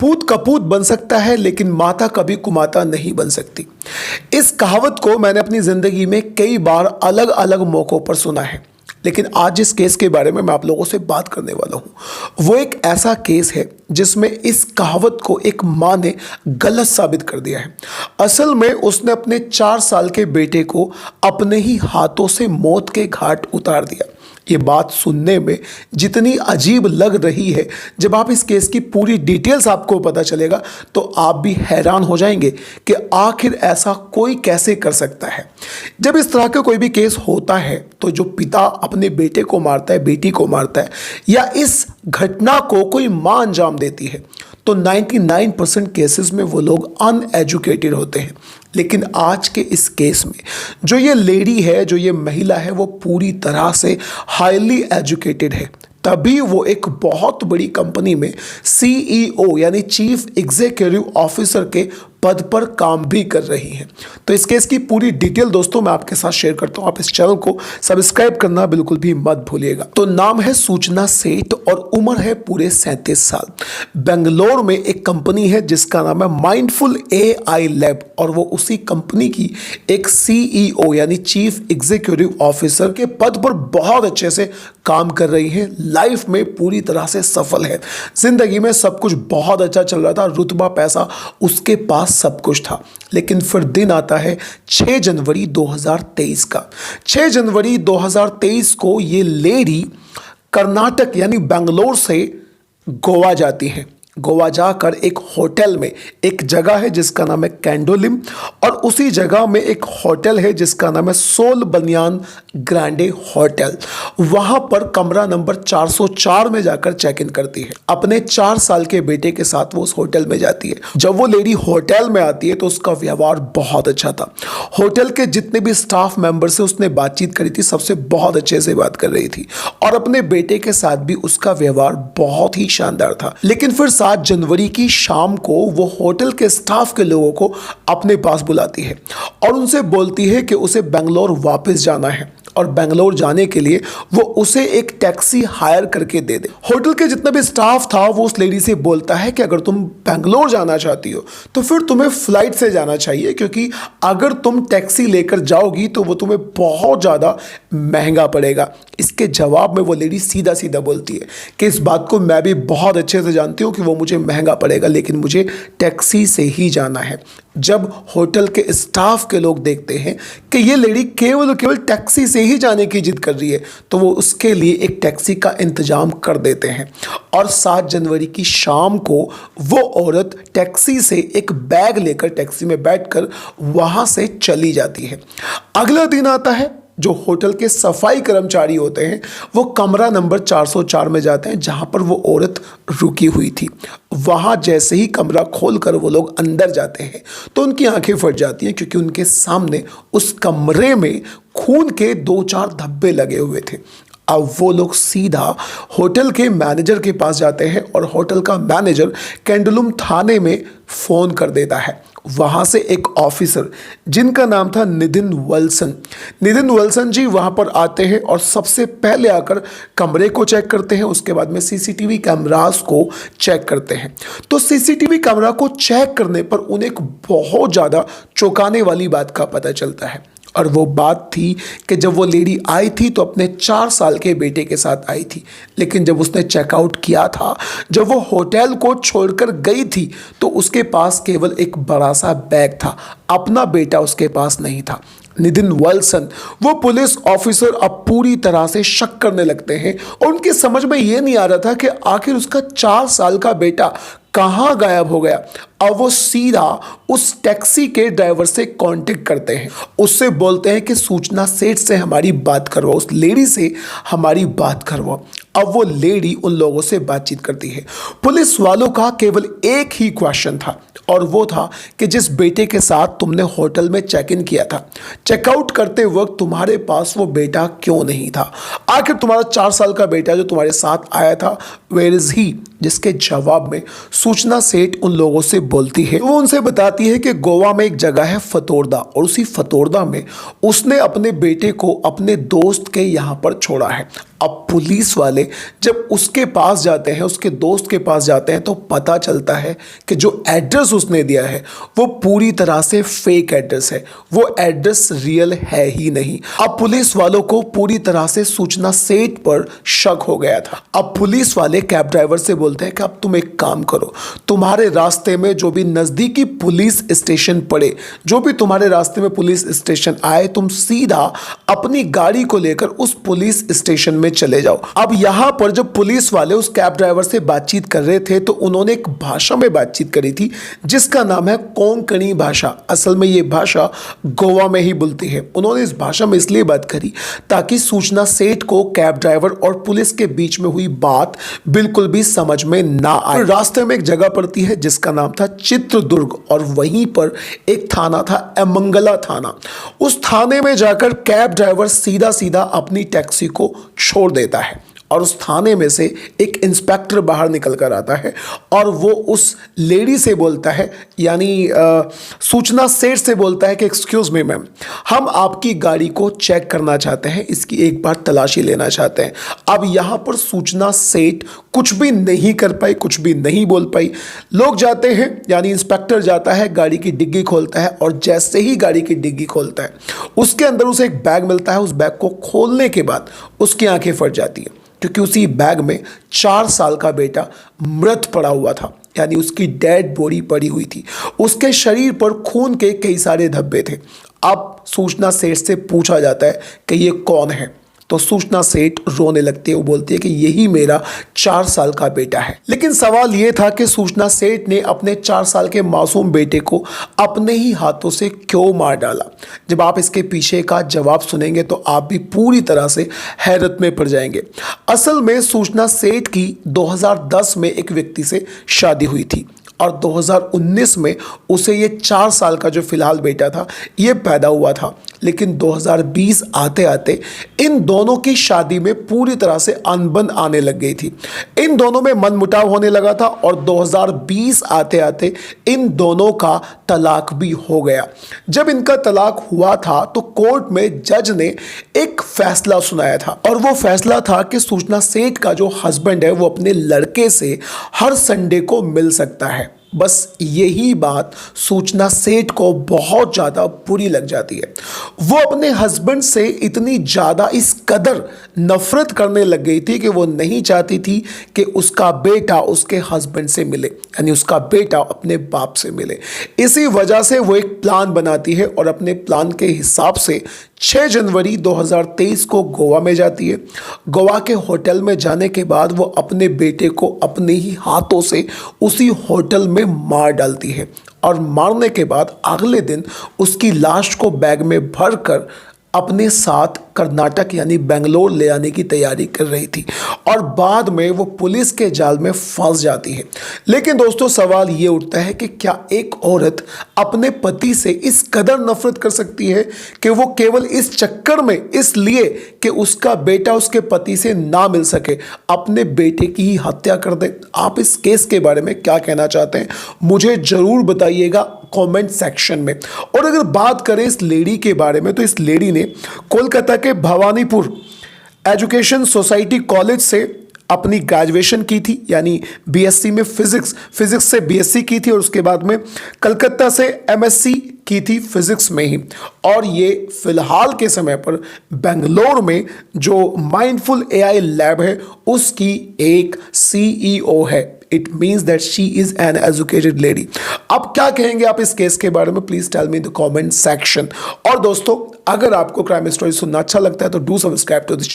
पूत कपूत बन सकता है लेकिन माता कभी कुमाता नहीं बन सकती। इस कहावत को मैंने अपनी ज़िंदगी में कई बार अलग अलग मौक़ों पर सुना है, लेकिन आज जिस केस के बारे में मैं आप लोगों से बात करने वाला हूँ वो एक ऐसा केस है जिसमें इस कहावत को एक माँ ने गलत साबित कर दिया है। असल में उसने अपने 4 साल के बेटे को अपने ही हाथों से मौत के घाट उतार दिया। ये बात सुनने में जितनी अजीब लग रही है, जब आप इस केस की पूरी डिटेल्स आपको पता चलेगा तो आप भी हैरान हो जाएंगे कि आखिर ऐसा कोई कैसे कर सकता है। जब इस तरह का कोई भी केस होता है तो जो पिता अपने बेटे को मारता है, बेटी को मारता है, या इस घटना को कोई माँ अंजाम देती है तो 99% केसेस में वो लोग अनएजुकेटेड होते हैं। लेकिन आज के इस केस में जो ये लेडी है, जो ये महिला है, वो पूरी तरह से हाईली एजुकेटेड है, तभी वो एक बहुत बड़ी कंपनी में सीईओ यानी चीफ एग्जीक्यूटिव ऑफिसर के पद पर काम भी कर रही हैं। तो इस केस की पूरी डिटेल दोस्तों मैं आपके साथ शेयर करता हूं। आप इस चैनल को सब्सक्राइब करना बिल्कुल भी मत भूलिएगा। तो नाम है सूचना सेठ और उम्र है पूरे 37 साल। बेंगलोर में एक कंपनी है जिसका नाम है माइंडफुल एआई लैब और वो उसी कंपनी की एक सीईओ यानी चीफ एग्जीक्यूटिव ऑफिसर के पद पर बहुत अच्छे से काम कर रही है। लाइफ में पूरी तरह से सफल है, जिंदगी में सब कुछ बहुत अच्छा चल रहा था, रुतबा पैसा उसके पास सब कुछ था। लेकिन फिर दिन आता है 6 जनवरी 2023 का। 6 जनवरी 2023 को ये लेडी कर्नाटक यानी बेंगलोर से गोवा जाती है। गोवा जाकर एक होटल में, एक जगह है जिसका नाम है कैंडोलिम और उसी जगह में एक होटल है जिसका नाम है सोल बनियान ग्रैंडे होटल। वहां पर कमरा नंबर 404 में जाकर चेक इन करती है। अपने 4 साल के बेटे के साथ वो उस होटल में जाती है। जब वो लेडी होटल में आती है तो उसका व्यवहार बहुत अच्छा था। होटल के जितने भी स्टाफ मेंबर से उसने बातचीत करी थी, सबसे बहुत अच्छे से बात कर रही थी और अपने बेटे के साथ भी उसका व्यवहार बहुत ही शानदार था। लेकिन फिर 7 जनवरी की शाम को वो होटल के स्टाफ के लोगों को अपने पास बुलाती है और उनसे बोलती है कि उसे बेंगलोर वापस जाना है और बेंगलोर जाने के लिए वो उसे एक टैक्सी हायर करके दे दे। होटल के जितना भी स्टाफ था वो उस लेडी से बोलता है कि अगर तुम बेंगलोर जाना चाहती हो तो फिर तुम्हें फ्लाइट से जाना चाहिए, क्योंकि अगर तुम टैक्सी लेकर जाओगी तो वो तुम्हें बहुत ज़्यादा महंगा पड़ेगा। इसके जवाब में वो लेडी सीधा सीधा बोलती है कि इस बात को मैं भी बहुत अच्छे से जानती हूँ कि वो मुझे महंगा पड़ेगा, लेकिन मुझे टैक्सी से ही जाना है। जब होटल के स्टाफ के लोग देखते हैं कि ये लेडी केवल टैक्सी से ही जाने की जिद कर रही है तो वो उसके लिए एक टैक्सी का इंतजाम कर देते हैं और 7 जनवरी की शाम को वो औरत टैक्सी से एक बैग लेकर टैक्सी में बैठकर वहाँ से चली जाती है। अगला दिन आता है। जो होटल के सफाई कर्मचारी होते हैं वो कमरा नंबर 404 में जाते हैं जहां पर वो औरत रुकी हुई थी। वहां जैसे ही कमरा खोलकर वो लोग अंदर जाते हैं तो उनकी आंखें फट जाती हैं, क्योंकि उनके सामने उस कमरे में खून के 2-4 धब्बे लगे हुए थे। अब वो लोग सीधा होटल के मैनेजर के पास जाते हैं और होटल का मैनेजर कैंडोलिम थाने में फ़ोन कर देता है। वहाँ से एक ऑफिसर जिनका नाम था नितिन वल्सन जी वहाँ पर आते हैं और सबसे पहले आकर कमरे को चेक करते हैं। उसके बाद में सीसीटीवी कैमरास को चेक करते हैं। तो सीसीटीवी कैमरा को चेक करने पर उन्हें एक बहुत ज़्यादा चौंकाने वाली बात का पता चलता है और वो बात थी कि जब वो लेडी आई थी तो अपने 4 साल के बेटे के साथ आई थी, लेकिन जब उसने चेकआउट किया था, जब वो होटल को छोड़कर गई थी तो उसके पास केवल एक बड़ा सा बैग था, अपना बेटा उसके पास नहीं था। नितिन वल्सन वो पुलिस ऑफिसर अब पूरी तरह से शक करने लगते हैं और उनकी समझ में ये नहीं आ रहा था कि आखिर उसका 4 साल का बेटा कहाँ गायब हो गया। अब वो सीधा उस टैक्सी के ड्राइवर से कांटेक्ट करते हैं, उससे बोलते हैं कि सूचना सेठ से हमारी बात करवाओ, उस लेडी से हमारी बात करवाओ। अब वो लेडी उन लोगों से बातचीत करती है। पुलिस वालों का केवल एक ही क्वेश्चन था और वो था कि जिस बेटे के साथ तुमने होटल में चेक इन किया था, चेकआउट करते वक्त तुम्हारे पास वो बेटा क्यों नहीं था? आखिर तुम्हारा 4 साल का बेटा जो तुम्हारे साथ आया था, वेयर इज ही? जिसके जवाब में सूचना सेठ उन लोगों से बोलती है। वो उनसे बताती है कि गोवा में एक जगह है फतोरदा, और उसी फतोरदा में उसने अपने बेटे को अपने दोस्त के यहाँ पर छोड़ा है। अब पुलिस वाले जब उसके पास जाते हैं, उसके दोस्त के पास जाते हैं, तो पता चलता है कि जो एड्रेस उसने दिया है वो पूरी तरह से फेक एड्रेस है, वो एड्रेस रियल है ही नहीं। अब पुलिस वालों को पूरी तरह से सूचना सेठ पर शक हो गया था। अब पुलिस वाले कैब ड्राइवर से बोलते हैं कि अब तुम एक काम करो, तुम्हारे रास्ते में जो भी नज़दीकी पुलिस स्टेशन पड़े, जो भी तुम्हारे रास्ते में पुलिस स्टेशन आए, तुम सीधा अपनी गाड़ी को लेकर उस पुलिस स्टेशन में चले जाओ। अब यहां पर जब पुलिस वाले उस कैब ड्राइवर से बातचीत कर रहे थे तो उन्होंने एक भाषा में बातचीत करी थी जिसका नाम है कोंकणी भाषा। असल में ये भाषा गोवा में ही बोलती है। उन्होंने इस भाषा में इसलिए बात करी ताकि सूचना सेठ को कैब ड्राइवर और पुलिस के बीच में हुई बात बिल्कुल भी समझ में ना आए। रास्ते में एक जगह पड़ती है जिसका नाम था चित्रदुर्ग, और वहीं पर एक थाना था अमंगला थाना। उस थाने में जाकर कैब ड्राइवर सीधा सीधा अपनी टैक्सी को छोड़ देता है, और उस थाने में से एक इंस्पेक्टर बाहर निकल कर आता है और वो उस लेडी से बोलता है, यानी सूचना सेठ से बोलता है कि एक्सक्यूज़ मी मैम, हम आपकी गाड़ी को चेक करना चाहते हैं, इसकी एक बार तलाशी लेना चाहते हैं। अब यहाँ पर सूचना सेठ कुछ भी नहीं कर पाई, कुछ भी नहीं बोल पाई। लोग जाते हैं, यानी इंस्पेक्टर जाता है, गाड़ी की डिग्गी खोलता है, और जैसे ही गाड़ी की डिग्गी खोलता है उसके अंदर उसे एक बैग मिलता है। उस बैग को खोलने के बाद उसकी आंखें फट जाती है, क्योंकि उसी बैग में 4 साल का बेटा मृत पड़ा हुआ था, यानी उसकी डेड बॉडी पड़ी हुई थी। उसके शरीर पर खून के कई सारे धब्बे थे। अब सूचना सेठ से पूछा जाता है कि ये कौन है, तो सूचना सेठ रोने लगती है। वो बोलती है कि यही मेरा 4 साल का बेटा है। लेकिन सवाल ये था कि सूचना सेठ ने अपने 4 साल के मासूम बेटे को अपने ही हाथों से क्यों मार डाला। जब आप इसके पीछे का जवाब सुनेंगे तो आप भी पूरी तरह से हैरत में पड़ जाएंगे। असल में सूचना सेठ की 2010 में एक व्यक्ति से शादी हुई थी, और 2019 में उसे ये 4 साल का जो फिलहाल बेटा था ये पैदा हुआ था। लेकिन 2020 आते आते इन दोनों की शादी में पूरी तरह से अनबन आने लग गई थी। इन दोनों में मनमुटाव होने लगा था, और 2020 आते आते इन दोनों का तलाक भी हो गया। जब इनका तलाक हुआ था तो कोर्ट में जज ने एक फैसला सुनाया था, और वो फैसला था कि सूचना सेठ का जो हस्बैंड है वो अपने लड़के से हर संडे को मिल सकता है। बस यही बात सूचना सेठ को बहुत ज़्यादा बुरी लग जाती है। वो अपने हस्बैंड से इतनी ज़्यादा इस कदर नफरत करने लग गई थी कि वो नहीं चाहती थी कि उसका बेटा उसके हस्बैंड से मिले, यानी उसका बेटा अपने बाप से मिले। इसी वजह से वो एक प्लान बनाती है, और अपने प्लान के हिसाब से 6 जनवरी 2023 को गोवा में जाती है। गोवा के होटल में जाने के बाद वो अपने बेटे को अपने ही हाथों से उसी होटल में मार डालती है, और मारने के बाद अगले दिन उसकी लाश को बैग में भरकर अपने साथ कर्नाटक यानी बेंगलोर ले आने की तैयारी कर रही थी, और बाद में वो पुलिस के जाल में फंस जाती है। लेकिन दोस्तों सवाल ये उठता है कि क्या एक औरत अपने पति से इस कदर नफरत कर सकती है कि वो केवल इस चक्कर में, इसलिए कि उसका बेटा उसके पति से ना मिल सके, अपने बेटे की ही हत्या कर दे। आप इस केस के बारे में क्या कहना चाहते हैं मुझे ज़रूर बताइएगा कमेंट सेक्शन में। और अगर बात करें इस लेडी के बारे में, तो इस लेडी ने कोलकाता के भवानीपुर एजुकेशन सोसाइटी कॉलेज से अपनी ग्रेजुएशन की थी, यानी बीएससी में फिजिक्स से बीएससी की थी, और उसके बाद में कलकत्ता से एमएससी की थी फिजिक्स में ही। और ये फिलहाल के समय पर बेंगलोर में जो माइंडफुल एआई लैब है उसकी एक सीईओ है। It means that she is an educated lady. अब क्या कहेंगे आप इस केस के बारे में, please tell me in the comment section. और दोस्तों अगर आपको क्राइम स्टोरी सुनना अच्छा लगता है तो डू सब्सक्राइब टू दिस